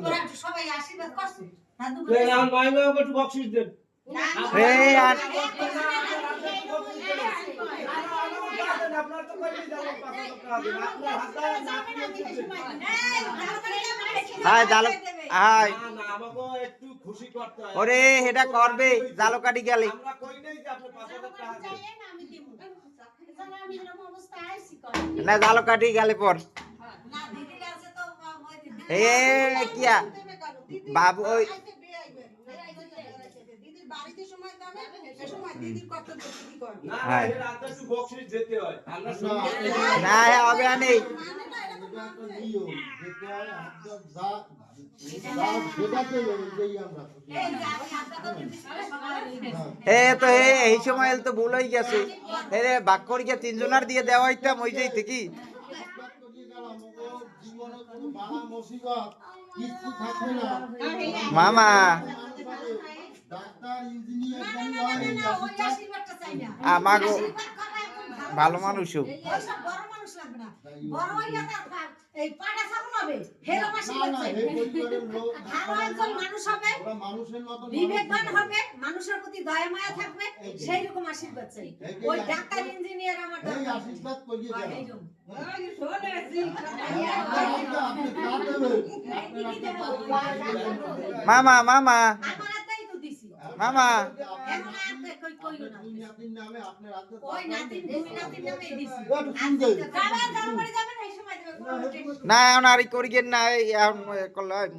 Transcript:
তোরা সবাই আশীর্বাদ করছিস একটু বকশিস দেন। ওরে এটা করবে জালকাটি গেলে না জালকাটি গেলে পর কিয়া বাবু ওই না হবে নেই তো এই সময় তো ভুল হয়ে গেছে বাক করিয়া তিনজনের দিয়ে দেওয়া হইতাম ওই যাইতে কি মামা আমাগো ভালো মানুষ মানুষের প্রতি দয়া মায়া থাকবে সেই রকম আশীর্বাদ চাই ওই ডাক্তার ইঞ্জিনিয়ার আমার মামা মামা মামা না এখন আর করি না করলাম